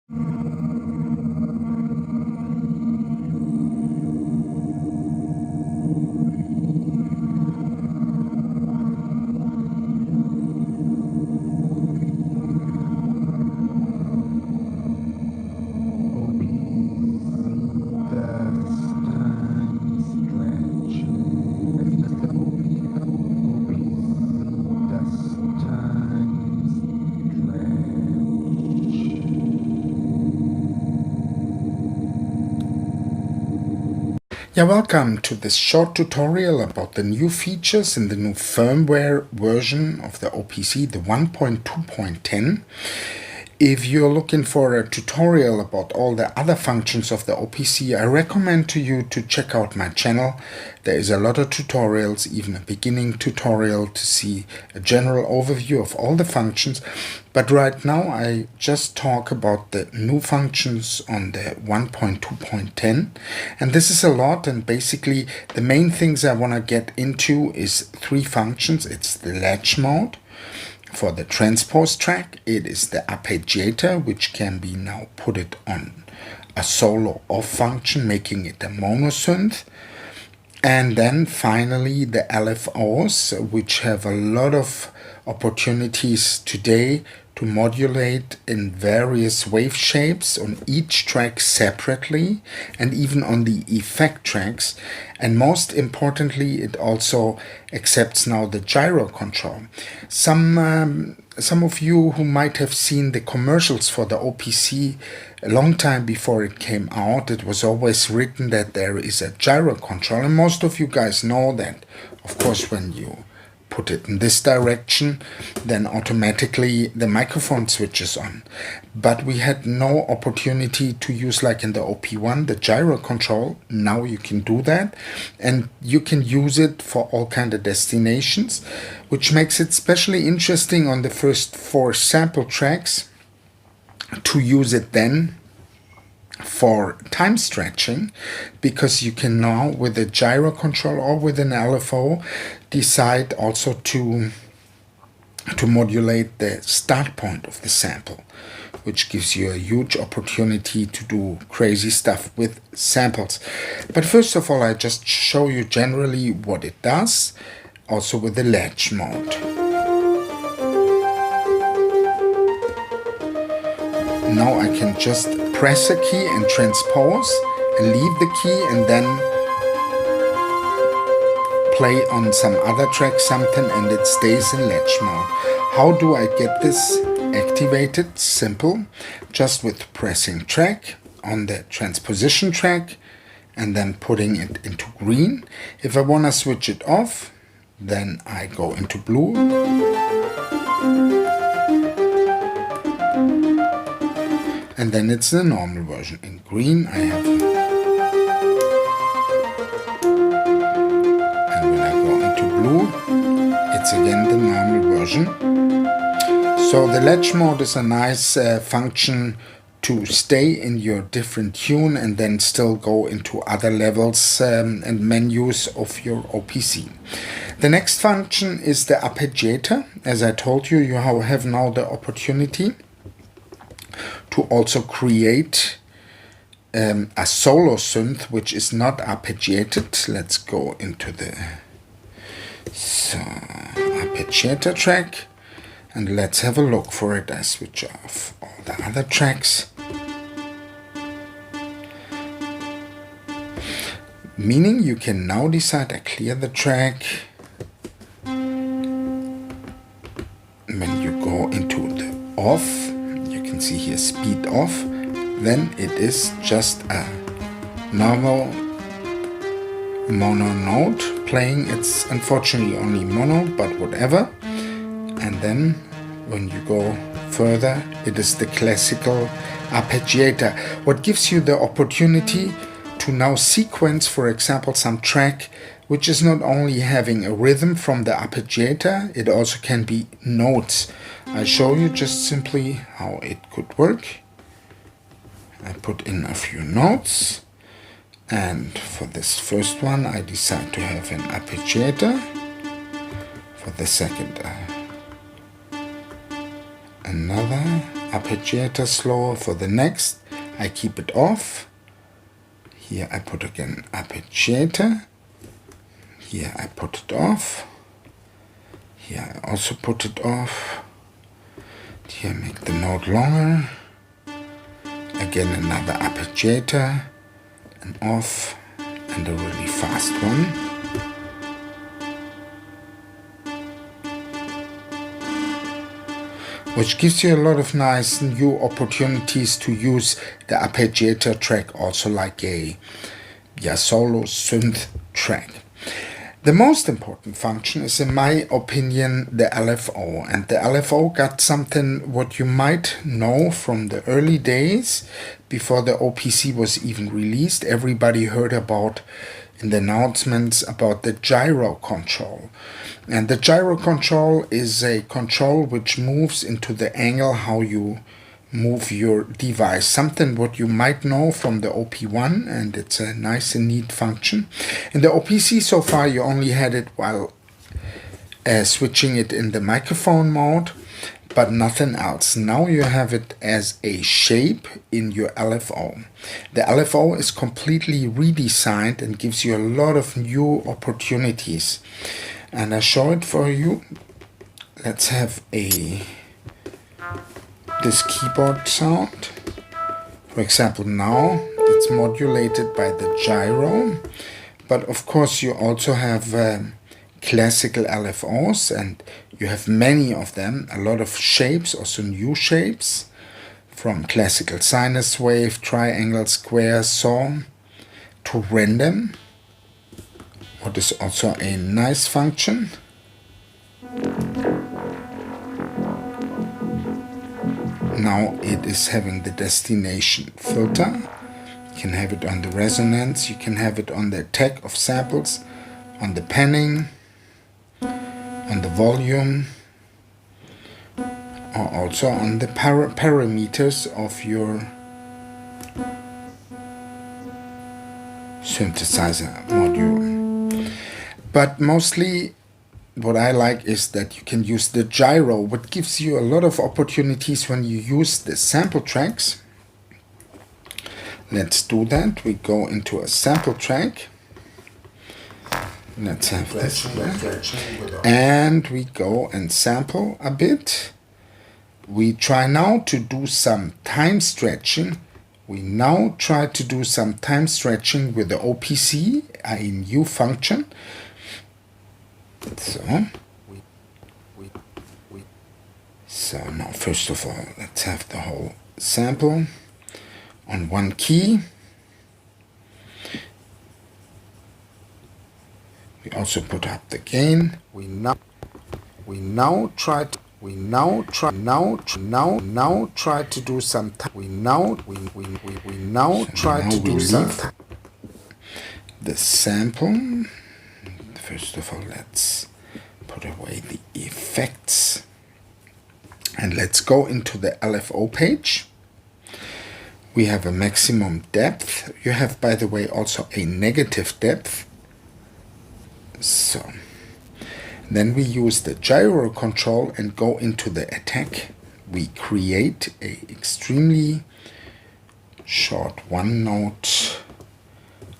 Yeah, welcome to this short tutorial about the new features in the new firmware version of the OPC, the 1.2.10. If you're looking for a tutorial about all the other functions of the OPC, I recommend to you to check out my channel. There is a lot of tutorials, even a beginning tutorial to see a general overview of all the functions. But right now I just talk about the new functions on the 1.2.10. And this is a lot, and basically the main things I want to get into is three functions. It's the Latch Mode. For the transpose track, it is the Arpeggiator, which can be now put it on a solo off function, making it a monosynth. And then finally the LFOs, which have a lot of opportunities today to modulate in various wave shapes on each track separately and even on the effect tracks. And most importantly, it also accepts now the gyro control. Some of you who might have seen the commercials for the OPC a long time before it came out, it was always written that there is a gyro control, and most of you guys know that, of course, when you put it in this direction, then automatically the microphone switches on. But we had no opportunity to use, like in the OP1, the gyro control. Now you can do that, and you can use it for all kind of destinations, which makes it especially interesting on the first 4 sample tracks to use it then for time stretching, because you can now with a gyro control or with an LFO decide also to modulate the start point of the sample, which gives you a huge opportunity to do crazy stuff with samples. But first of all, I just show you generally what it does, also with the Latch Mode. Now I can just press a key and transpose and leave the key and then play on some other track something, and it stays in Latch Mode. How do I get this activated? Simple, just with pressing track on the transposition track and then putting it into green. If I want to switch it off, then I go into blue. And then it's the normal version. In green I have, and when I go into blue, it's again the normal version. So the Latch Mode is a nice function to stay in your different tune and then still go into other levels and menus of your OPC. The next function is the Arpeggiator. As I told you, you have now the opportunity to also create a solo synth which is not arpeggiated. Let's go into the Arpeggiator track and let's have a look for it. I switch off all the other tracks, meaning you can now decide I clear the track. When you go into the off, you can see here speed off, then it is just a normal mono note playing. It's unfortunately only mono, but whatever. And then when you go further, it is the classical Arpeggiator, what gives you the opportunity to now sequence, for example, some track which is not only having a rhythm from the Arpeggiator, it also can be notes. I show you just simply how it could work. I put in a few notes, and for this first one I decide to have an Arpeggiator. For the second another, Arpeggiator slower for the next. I keep it off. Here I put again Arpeggiator. Here I put it off. Here I also put it off. Here make the note longer. Again another Arpeggiator and off, and a really fast one. Which gives you a lot of nice new opportunities to use the Arpeggiator track also like a solo synth track. The most important function is, in my opinion, the LFO. And the LFO got something what you might know from the early days before the OPC was even released. Everybody heard about in the announcements about the Gyro Control. And the Gyro Control is a control which moves into the angle how you move your device. Something what you might know from the OP1, and it's a nice and neat function. In the OPC so far you only had it while switching it in the microphone mode, but nothing else. Now you have it as a shape in your LFO. The LFO is completely redesigned and gives you a lot of new opportunities. And I show it for you. Let's have this keyboard sound. For example, now it's modulated by the gyro, but of course you also have classical LFOs, and you have many of them, a lot of shapes, also new shapes, from classical sinus wave, triangle, square, saw, to random, what is also a nice function. Now it is having the destination filter. You can have it on the resonance, you can have it on the attack of samples, on the panning, on the volume, or also on the parameters of your synthesizer module. But mostly what I like is that you can use the gyro, what gives you a lot of opportunities when you use the sample tracks. Let's do that. We go into a sample track. Let's have this here. And we go and sample a bit. We try now to do some time stretching. We now try to do some time stretching with the OPC, a new function. So now first of all, let's have the whole sample on one key. We also put up the gain. We now try to do some the sample. First of all, let's put away the effects and let's go into the LFO page. We have a maximum depth. You have, by the way, also a negative depth. So then we use the gyro control and go into the attack. We create a extremely short one note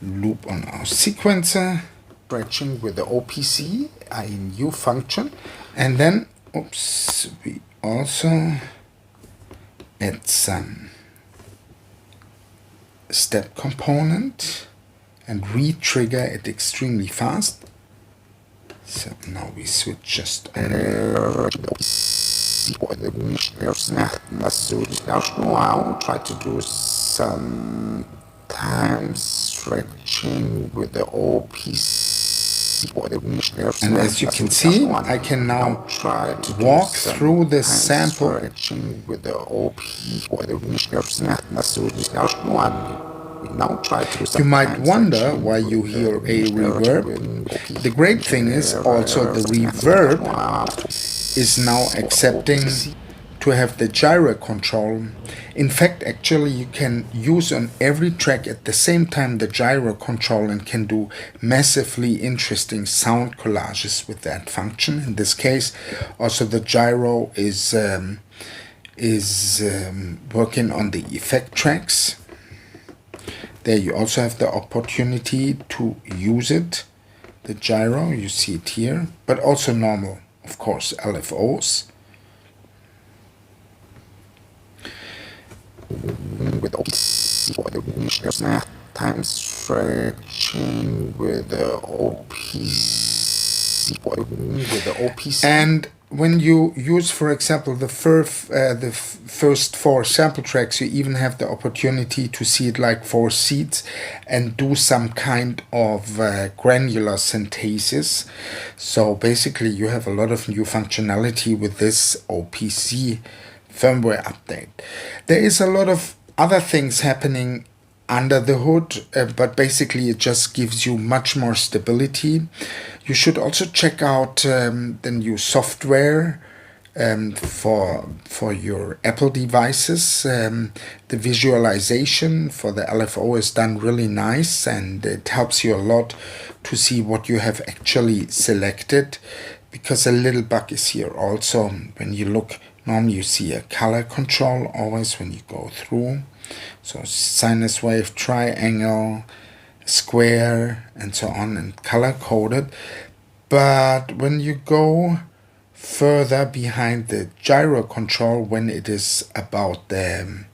loop on our sequencer, stretching with the OPC, a new function, and then we also add some step component and re-trigger it extremely fast. So now we switch just try to do some time stretching with the OPC. And as you can see, I can now walk through the sample with the OP. You might wonder why you hear a reverb. The great thing is also the reverb is now accepting to have the gyro control. In fact, actually you can use on every track at the same time the gyro control and can do massively interesting sound collages with that function. In this case, also the gyro is is working on the effect tracks. There you also have the opportunity to use it, the gyro, you see it here, but also normal, of course, LFOs. With time stretching with the OPC. And when you use, for example, the first 4 sample tracks, you even have the opportunity to see it like 4 seeds and do some kind of granular synthesis. So basically you have a lot of new functionality with this OPC firmware update. There is a lot of other things happening under the hood, but basically it just gives you much more stability. You should also check out the new software for your Apple devices. The visualization for the LFO is done really nice, and it helps you a lot to see what you have actually selected, because a little bug is here also. When you look, normally you see a color control always when you go through. So sinus wave, triangle, square, and so on, and color coded. But when you go further behind the gyro control, when it is about the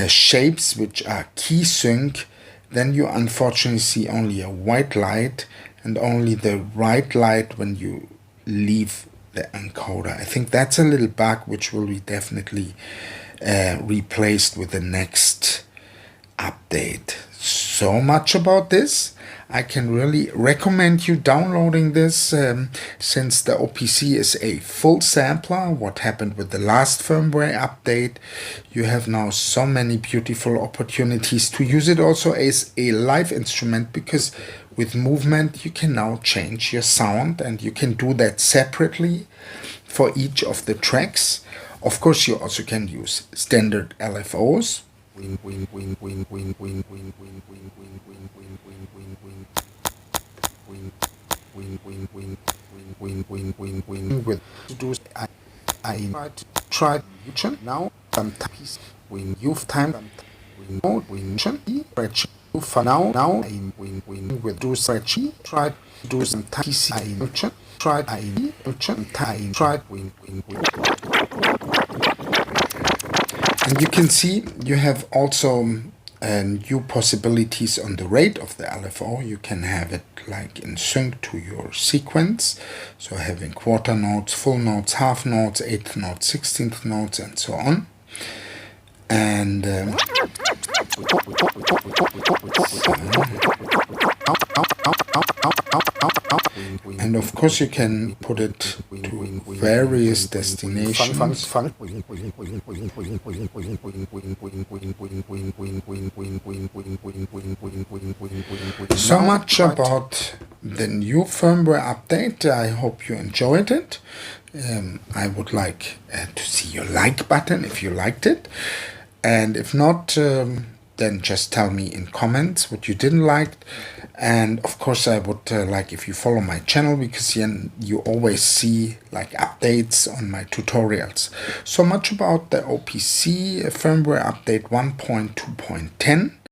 shapes which are key sync, then you unfortunately see only a white light and only the right light when you leave the encoder. I think that's a little bug which will be definitely replaced with the next update. So much about this. I can really recommend you downloading this, since the OPC is a full sampler. What happened with the last firmware update, you have now so many beautiful opportunities to use it also as a live instrument, because with movement you can now change your sound, and you can do that separately for each of the tracks. Of course, you also can use standard LFOs. With I tried now sometimes when you've time for now with do spreadsheet try to do some tried and you can see you have also new possibilities on the rate of the LFO. You can have it like in sync to your sequence, so having quarter notes, full notes, half notes, eighth notes, 16th notes, and so on. And and of course you can put it to various destinations. So much about the new firmware update. I hope you enjoyed it. I would like to see your like button if you liked it, and if not, then just tell me in comments what you didn't like. And of course I would like if you follow my channel, because then you always see like updates on my tutorials. So much about the OPC firmware update 1.2.10.